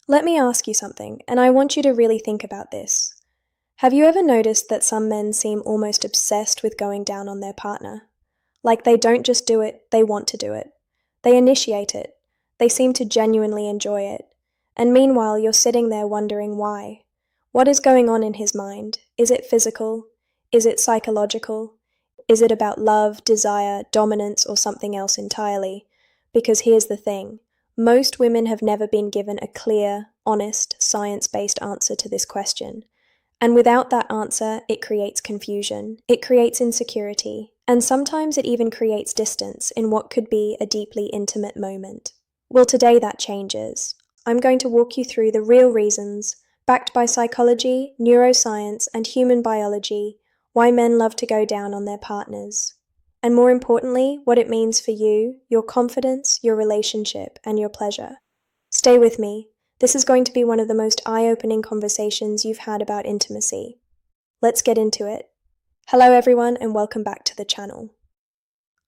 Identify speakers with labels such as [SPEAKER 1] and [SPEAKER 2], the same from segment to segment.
[SPEAKER 1] Let me ask you something, and I want you to really think about this. Have you ever noticed that some men seem almost obsessed with going down on their partner? Like they don't just do it, they want to do it. They initiate it. They seem to genuinely enjoy it. And meanwhile, you're sitting there wondering why. What is going on in his mind? Is it physical? Is it psychological? Is it about love, desire, dominance, or something else entirely? Because here's the thing. Most women have never been given a clear, honest, science-based answer to this question. And without that answer, it creates confusion, it creates insecurity, and sometimes it even creates distance in what could be a deeply intimate moment. Well, today that changes. I'm going to walk you through the real reasons, backed by psychology, neuroscience, and human biology, why men love to go down on their partners. And more importantly, what it means for you, your confidence, your relationship, and your pleasure. Stay with me. This is going to be one of the most eye-opening conversations you've had about intimacy. Let's get into it. Hello everyone and welcome back to the channel.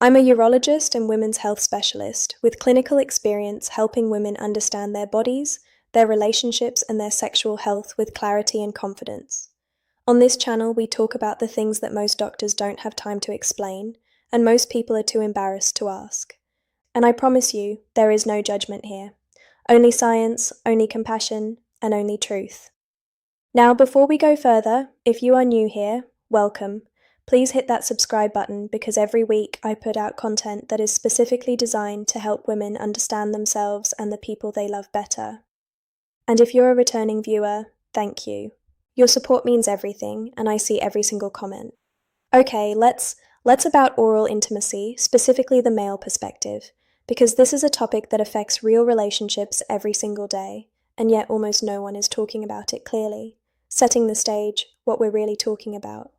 [SPEAKER 1] I'm a urologist and women's health specialist with clinical experience helping women understand their bodies, their relationships, and their sexual health with clarity and confidence. On this channel, we talk about the things that most doctors don't have time to explain, and most people are too embarrassed to ask. And I promise you, there is no judgment here. Only science, only compassion, and only truth. Now, before we go further, if you are new here, welcome. Please hit that subscribe button because every week I put out content that is specifically designed to help women understand themselves and the people they love better. And if you're a returning viewer, thank you. Your support means everything, and I see every single comment. Okay, let's about oral intimacy, specifically the male perspective, because this is a topic that affects real relationships every single day, and yet almost no one is talking about it clearly, setting the stage, what we're really talking about.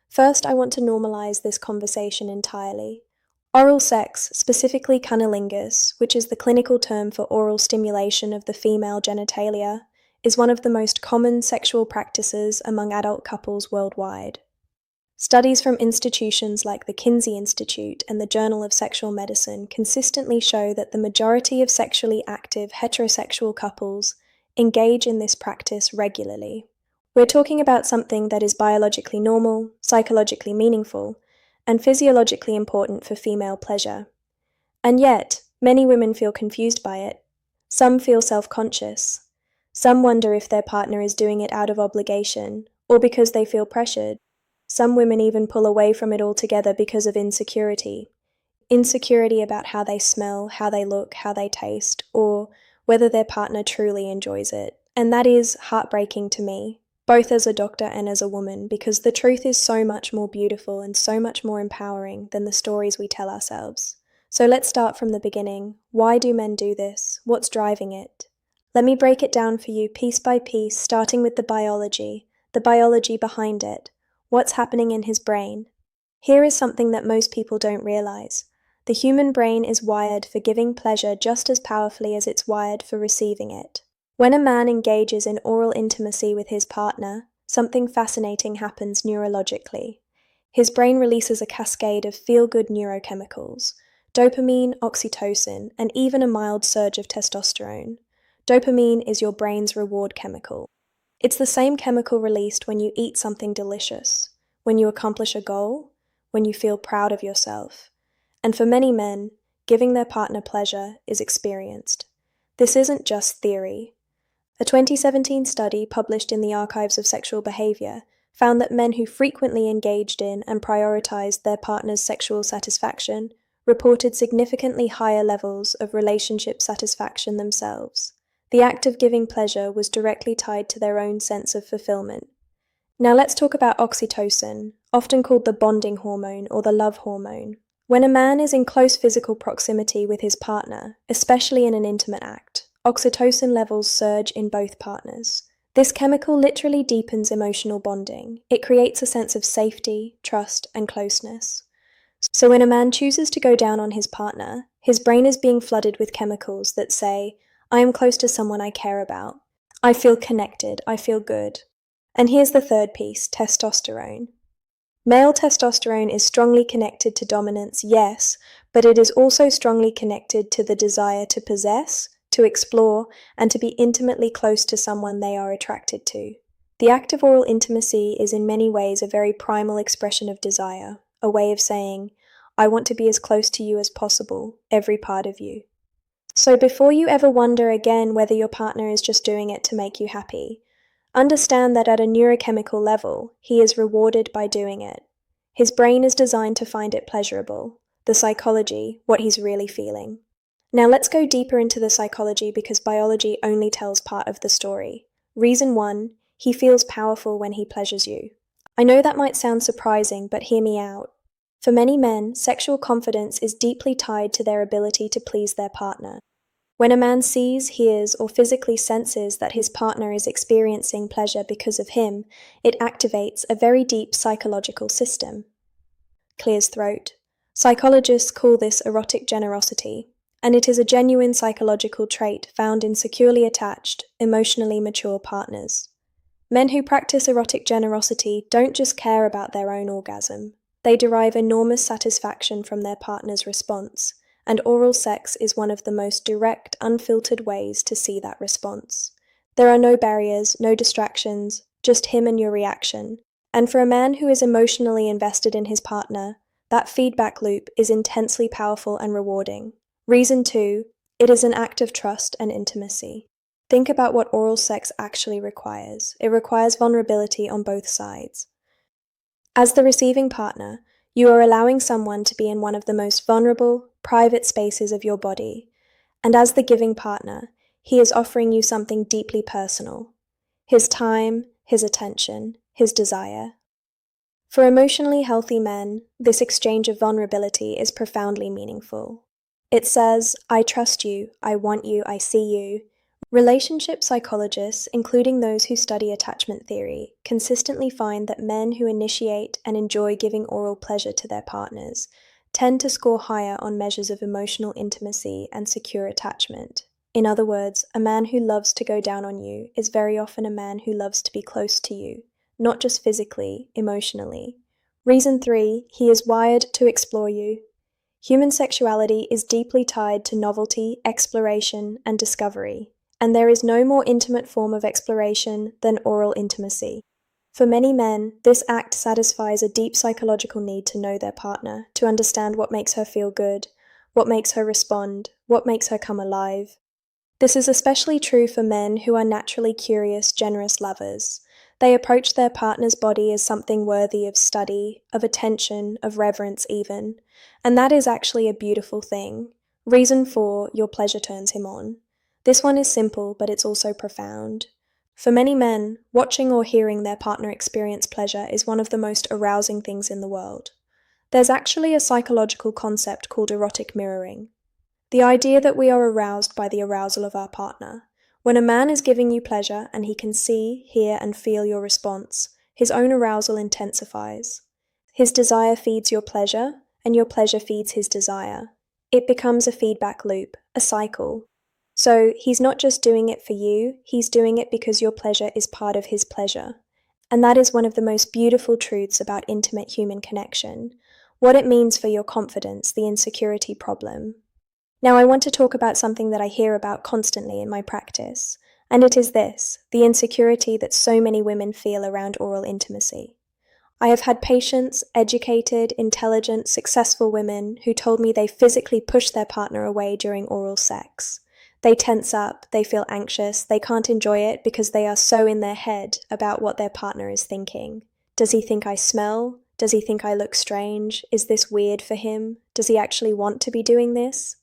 [SPEAKER 1] First, I want to normalize this conversation entirely. Oral sex, specifically cunnilingus, which is the clinical term for oral stimulation of the female genitalia, is one of the most common sexual practices among adult couples worldwide. Studies from institutions like the Kinsey Institute and the Journal of Sexual Medicine consistently show that the majority of sexually active heterosexual couples engage in this practice regularly. We're talking about something that is biologically normal, psychologically meaningful, and physiologically important for female pleasure. And yet, many women feel confused by it. Some feel self-conscious. Some wonder if their partner is doing it out of obligation, or because they feel pressured. Some women even pull away from it altogether because of insecurity. Insecurity about how they smell, how they look, how they taste, or whether their partner truly enjoys it. And that is heartbreaking to me, both as a doctor and as a woman, because the truth is so much more beautiful and so much more empowering than the stories we tell ourselves. So let's start from the beginning. Why do men do this? What's driving it? Let me break it down for you piece by piece, starting with the biology behind it. What's happening in his brain? Here is something that most people don't realize. The human brain is wired for giving pleasure just as powerfully as it's wired for receiving it. When a man engages in oral intimacy with his partner, something fascinating happens neurologically. His brain releases a cascade of feel-good neurochemicals, dopamine, oxytocin, and even a mild surge of testosterone. Dopamine is your brain's reward chemical. It's the same chemical released when you eat something delicious, when you accomplish a goal, when you feel proud of yourself. And for many men, giving their partner pleasure is experienced. This isn't just theory. A 2017 study published in the Archives of Sexual Behavior found that men who frequently engaged in and prioritized their partner's sexual satisfaction reported significantly higher levels of relationship satisfaction themselves. The act of giving pleasure was directly tied to their own sense of fulfillment. Now let's talk about oxytocin, often called the bonding hormone or the love hormone. When a man is in close physical proximity with his partner, especially in an intimate act, oxytocin levels surge in both partners. This chemical literally deepens emotional bonding. It creates a sense of safety, trust, and closeness. So when a man chooses to go down on his partner, his brain is being flooded with chemicals that say, I am close to someone I care about. I feel connected. I feel good. And here's the third piece, testosterone. Male testosterone is strongly connected to dominance, yes, but it is also strongly connected to the desire to possess, to explore, and to be intimately close to someone they are attracted to. The act of oral intimacy is in many ways a very primal expression of desire, a way of saying, I want to be as close to you as possible, every part of you. So before you ever wonder again whether your partner is just doing it to make you happy, understand that at a neurochemical level, he is rewarded by doing it. His brain is designed to find it pleasurable, the psychology, what he's really feeling. Now let's go deeper into the psychology because biology only tells part of the story. Reason 1, he feels powerful when he pleasures you. I know that might sound surprising, but hear me out. For many men, sexual confidence is deeply tied to their ability to please their partner. When a man sees, hears, or physically senses that his partner is experiencing pleasure because of him, it activates a very deep psychological system. Clears throat. Psychologists call this erotic generosity, and it is a genuine psychological trait found in securely attached, emotionally mature partners. Men who practice erotic generosity don't just care about their own orgasm. They derive enormous satisfaction from their partner's response, and oral sex is one of the most direct, unfiltered ways to see that response. There are no barriers, no distractions, just him and your reaction. And for a man who is emotionally invested in his partner, that feedback loop is intensely powerful and rewarding. Reason 2, it is an act of trust and intimacy. Think about what oral sex actually requires. It requires vulnerability on both sides. As the receiving partner, you are allowing someone to be in one of the most vulnerable, private spaces of your body, and as the giving partner, he is offering you something deeply personal. His time, his attention, his desire. For emotionally healthy men, this exchange of vulnerability is profoundly meaningful. It says, I trust you, I want you, I see you. Relationship psychologists, including those who study attachment theory, consistently find that men who initiate and enjoy giving oral pleasure to their partners tend to score higher on measures of emotional intimacy and secure attachment. In other words, a man who loves to go down on you is very often a man who loves to be close to you, not just physically, emotionally. Reason 3, he is wired to explore you. Human sexuality is deeply tied to novelty, exploration, and discovery. And there is no more intimate form of exploration than oral intimacy. For many men, this act satisfies a deep psychological need to know their partner, to understand what makes her feel good, what makes her respond, what makes her come alive. This is especially true for men who are naturally curious, generous lovers. They approach their partner's body as something worthy of study, of attention, of reverence even. And that is actually a beautiful thing. Reason 4, your pleasure turns him on. This one is simple, but it's also profound. For many men, watching or hearing their partner experience pleasure is one of the most arousing things in the world. There's actually a psychological concept called erotic mirroring. The idea that we are aroused by the arousal of our partner. When a man is giving you pleasure and he can see, hear, and feel your response, his own arousal intensifies. His desire feeds your pleasure, and your pleasure feeds his desire. It becomes a feedback loop, a cycle. So he's not just doing it for you, he's doing it because your pleasure is part of his pleasure. And that is one of the most beautiful truths about intimate human connection, what it means for your confidence, the insecurity problem. Now I want to talk about something that I hear about constantly in my practice, and it is this, the insecurity that so many women feel around oral intimacy. I have had patients, educated, intelligent, successful women who told me they physically push their partner away during oral sex. They tense up, they feel anxious, they can't enjoy it because they are so in their head about what their partner is thinking. Does he think I smell? Does he think I look strange? Is this weird for him? Does he actually want to be doing this?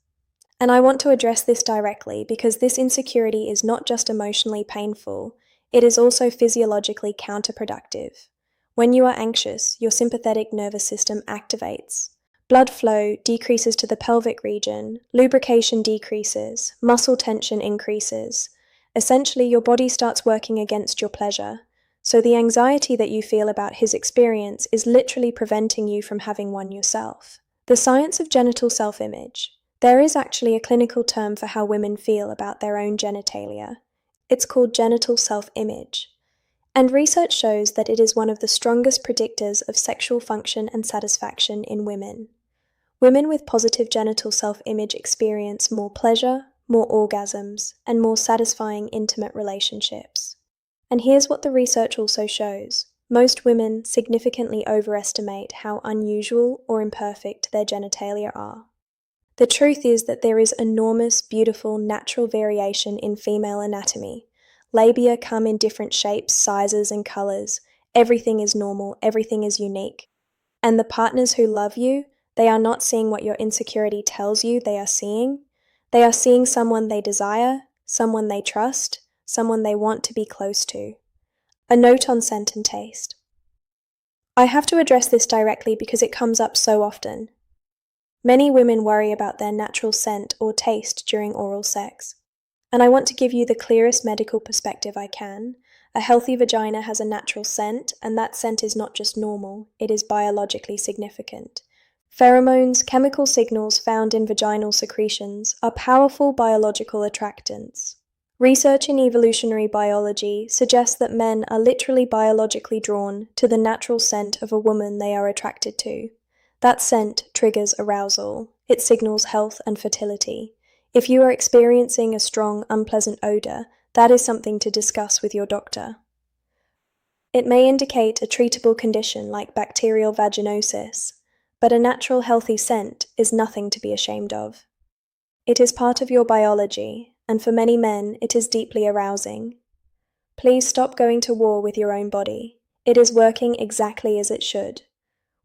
[SPEAKER 1] And I want to address this directly because this insecurity is not just emotionally painful, it is also physiologically counterproductive. When you are anxious, your sympathetic nervous system activates. Blood flow decreases to the pelvic region, lubrication decreases, muscle tension increases. Essentially, your body starts working against your pleasure. So the anxiety that you feel about his experience is literally preventing you from having one yourself. The science of genital self-image. There is actually a clinical term for how women feel about their own genitalia. It's called genital self-image. And research shows that it is one of the strongest predictors of sexual function and satisfaction in women. Women with positive genital self-image experience more pleasure, more orgasms, and more satisfying intimate relationships. And here's what the research also shows. Most women significantly overestimate how unusual or imperfect their genitalia are. The truth is that there is enormous, beautiful, natural variation in female anatomy. Labia come in different shapes, sizes, and colors. Everything is normal, everything is unique. And the partners who love you, they are not seeing what your insecurity tells you they are seeing. They are seeing someone they desire, someone they trust, someone they want to be close to. A note on scent and taste. I have to address this directly because it comes up so often. Many women worry about their natural scent or taste during oral sex. And I want to give you the clearest medical perspective I can. A healthy vagina has a natural scent, and that scent is not just normal, it is biologically significant. Pheromones, chemical signals found in vaginal secretions, are powerful biological attractants. Research in evolutionary biology suggests that men are literally biologically drawn to the natural scent of a woman they are attracted to. That scent triggers arousal. It signals health and fertility. If you are experiencing a strong, unpleasant odor, that is something to discuss with your doctor. It may indicate a treatable condition like bacterial vaginosis, but a natural healthy scent is nothing to be ashamed of. It is part of your biology, and for many men, it is deeply arousing. Please stop going to war with your own body. It is working exactly as it should.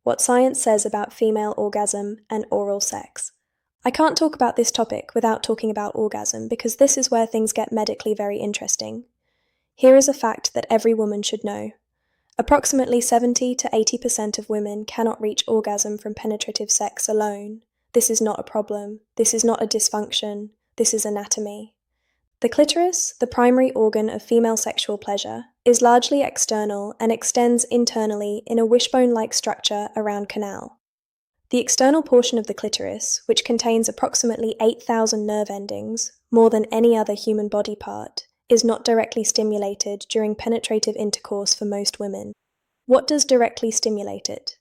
[SPEAKER 1] What science says about female orgasm and oral sex. I can't talk about this topic without talking about orgasm because this is where things get medically very interesting. Here is a fact that every woman should know. Approximately 70 to 80% of women cannot reach orgasm from penetrative sex alone. This is not a problem. This is not a dysfunction. This is anatomy. The clitoris, the primary organ of female sexual pleasure, is largely external and extends internally in a wishbone-like structure around canal. The external portion of the clitoris, which contains approximately 8,000 nerve endings, more than any other human body part, is not directly stimulated during penetrative intercourse for most women. What does directly stimulate it?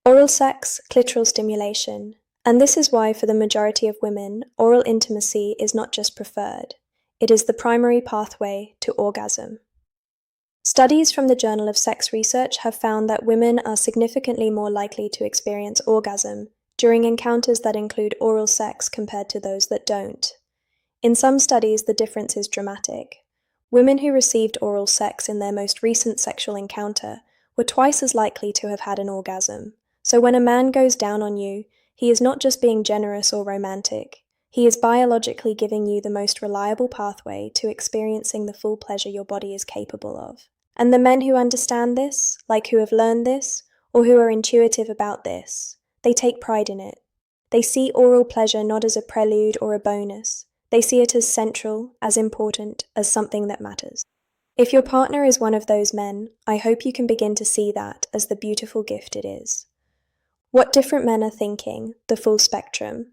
[SPEAKER 1] Oral sex, clitoral stimulation. And this is why for the majority of women, oral intimacy is not just preferred. It is the primary pathway to orgasm. Studies from the Journal of Sex Research have found that women are significantly more likely to experience orgasm during encounters that include oral sex compared to those that don't. In some studies, the difference is dramatic. Women who received oral sex in their most recent sexual encounter were twice as likely to have had an orgasm. So when a man goes down on you, he is not just being generous or romantic. He is biologically giving you the most reliable pathway to experiencing the full pleasure your body is capable of. And the men who understand this, like who have learned this, or who are intuitive about this, they take pride in it. They see oral pleasure not as a prelude or a bonus. They see it as central, as important, as something that matters. If your partner is one of those men, I hope you can begin to see that as the beautiful gift it is. What different men are thinking, the full spectrum.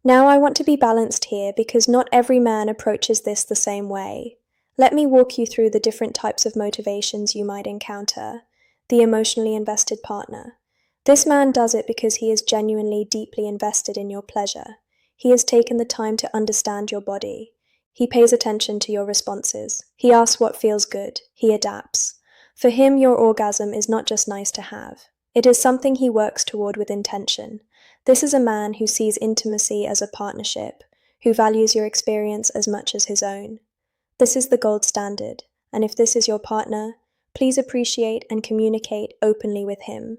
[SPEAKER 1] Now I want to be balanced here because not every man approaches this the same way. Let me walk you through the different types of motivations you might encounter. The emotionally invested partner. This man does it because he is genuinely deeply invested in your pleasure. He has taken the time to understand your body. He pays attention to your responses. He asks what feels good. He adapts. For him, your orgasm is not just nice to have. It is something he works toward with intention. This is a man who sees intimacy as a partnership, who values your experience as much as his own. This is the gold standard, and if this is your partner, please appreciate and communicate openly with him.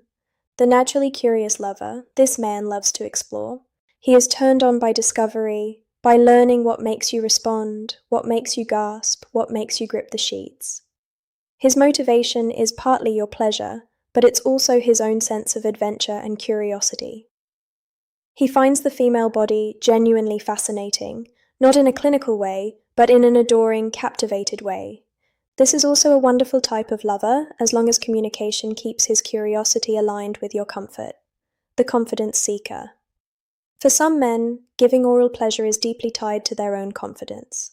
[SPEAKER 1] The naturally curious lover, this man loves to explore. He is turned on by discovery, by learning what makes you respond, what makes you gasp, what makes you grip the sheets. His motivation is partly your pleasure, but it's also his own sense of adventure and curiosity. He finds the female body genuinely fascinating, not in a clinical way, but in an adoring, captivated way. This is also a wonderful type of lover, as long as communication keeps his curiosity aligned with your comfort. The confidence seeker. For some men, giving oral pleasure is deeply tied to their own confidence.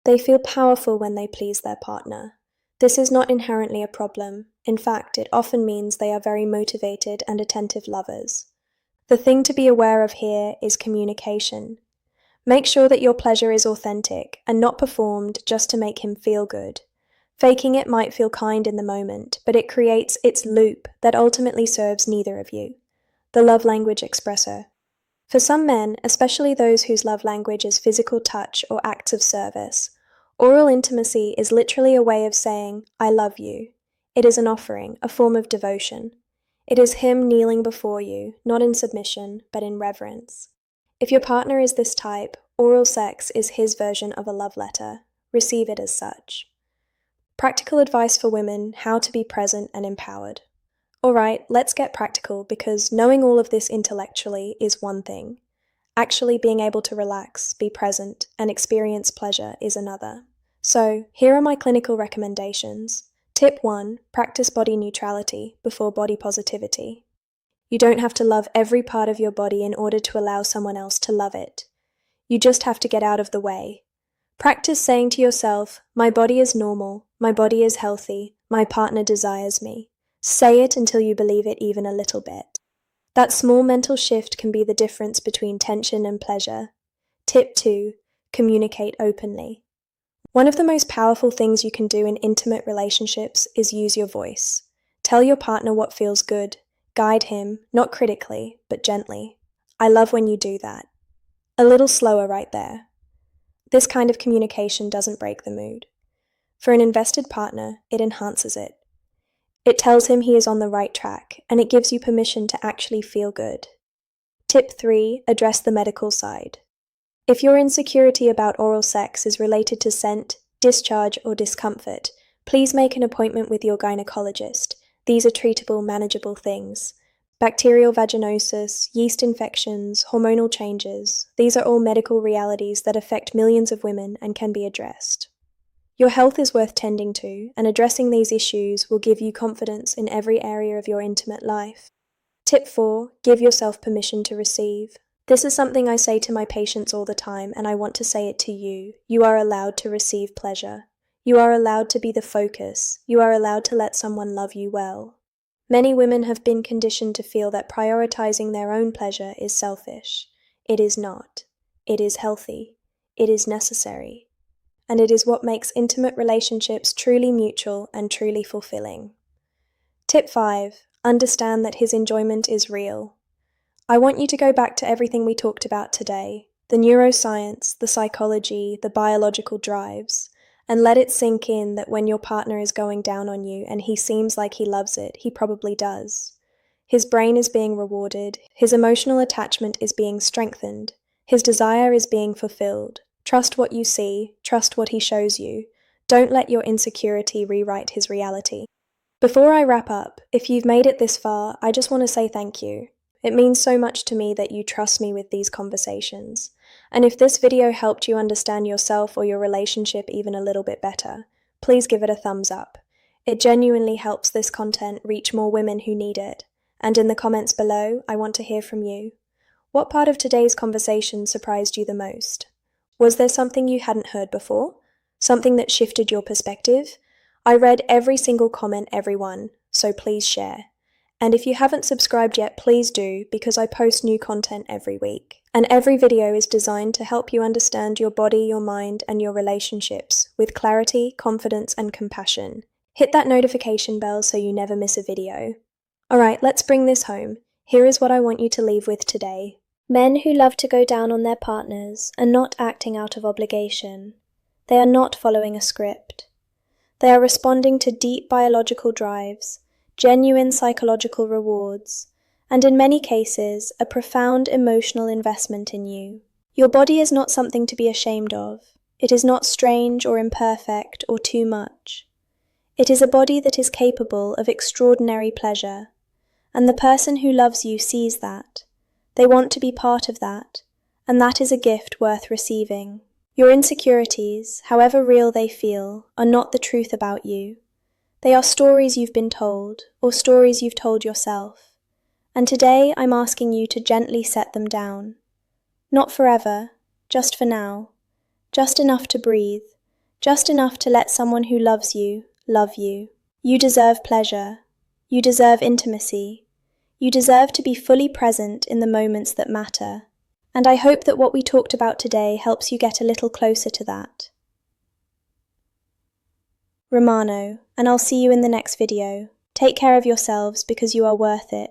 [SPEAKER 1] They feel powerful when they please their partner. This is not inherently a problem. In fact, it often means they are very motivated and attentive lovers. The thing to be aware of here is communication. Make sure that your pleasure is authentic and not performed just to make him feel good. Faking it might feel kind in the moment, but it creates its loop that ultimately serves neither of you. The love language expressor. For some men, especially those whose love language is physical touch or acts of service, oral intimacy is literally a way of saying, I love you. It is an offering, a form of devotion. It is him kneeling before you, not in submission, but in reverence. If your partner is this type, oral sex is his version of a love letter. Receive it as such. Practical advice for women: how to be present and empowered. Alright, let's get practical, because knowing all of this intellectually is one thing. Actually being able to relax, be present, and experience pleasure is another. So, here are my clinical recommendations. Tip 1. Practice body neutrality before body positivity. You don't have to love every part of your body in order to allow someone else to love it. You just have to get out of the way. Practice saying to yourself, my body is normal, my body is healthy, my partner desires me. Say it until you believe it even a little bit. That small mental shift can be the difference between tension and pleasure. Tip 2. Communicate openly. One of the most powerful things you can do in intimate relationships is use your voice. Tell your partner what feels good. Guide him, not critically, but gently. I love when you do that. A little slower right there. This kind of communication doesn't break the mood. For an invested partner, it enhances it. It tells him he is on the right track, and it gives you permission to actually feel good. Tip 3. Address the medical side. If your insecurity about oral sex is related to scent, discharge, or discomfort, please make an appointment with your gynecologist. These are treatable, manageable things. Bacterial vaginosis, yeast infections, hormonal changes, these are all medical realities that affect millions of women and can be addressed. Your health is worth tending to, and addressing these issues will give you confidence in every area of your intimate life. Tip 4. Give yourself permission to receive. This is something I say to my patients all the time, and I want to say it to you. You are allowed to receive pleasure. You are allowed to be the focus. You are allowed to let someone love you well. Many women have been conditioned to feel that prioritizing their own pleasure is selfish. It is not. It is healthy. It is necessary. And it is what makes intimate relationships truly mutual and truly fulfilling. Tip 5. Understand that his enjoyment is real. I want you to go back to everything we talked about today, the neuroscience, the psychology, the biological drives, and let it sink in that when your partner is going down on you and he seems like he loves it, he probably does. His brain is being rewarded, his emotional attachment is being strengthened, his desire is being fulfilled. Trust what you see, trust what he shows you. Don't let your insecurity rewrite his reality. Before I wrap up, if you've made it this far, I just want to say thank you. It means so much to me that you trust me with these conversations. And if this video helped you understand yourself or your relationship even a little bit better, please give it a thumbs up. It genuinely helps this content reach more women who need it. And in the comments below, I want to hear from you. What part of today's conversation surprised you the most? Was there something you hadn't heard before? Something that shifted your perspective? I read every single comment, everyone, so please share. And if you haven't subscribed yet, please do, because I post new content every week. And every video is designed to help you understand your body, your mind, and your relationships with clarity, confidence, and compassion. Hit that notification bell so you never miss a video. Alright, let's bring this home. Here is what I want you to leave with today. Men who love to go down on their partners are not acting out of obligation. They are not following a script. They are responding to deep biological drives, genuine psychological rewards, and in many cases, a profound emotional investment in you. Your body is not something to be ashamed of. It is not strange or imperfect or too much. It is a body that is capable of extraordinary pleasure, and the person who loves you sees that. They want to be part of that, and that is a gift worth receiving. Your insecurities, however real they feel, are not the truth about you. They are stories you've been told, or stories you've told yourself. And today I'm asking you to gently set them down. Not forever, just for now. Just enough to breathe. Just enough to let someone who loves you love you. You deserve pleasure. You deserve intimacy. You deserve to be fully present in the moments that matter. And I hope that what we talked about today helps you get a little closer to that. Romano, and I'll see you in the next video. Take care of yourselves because you are worth it.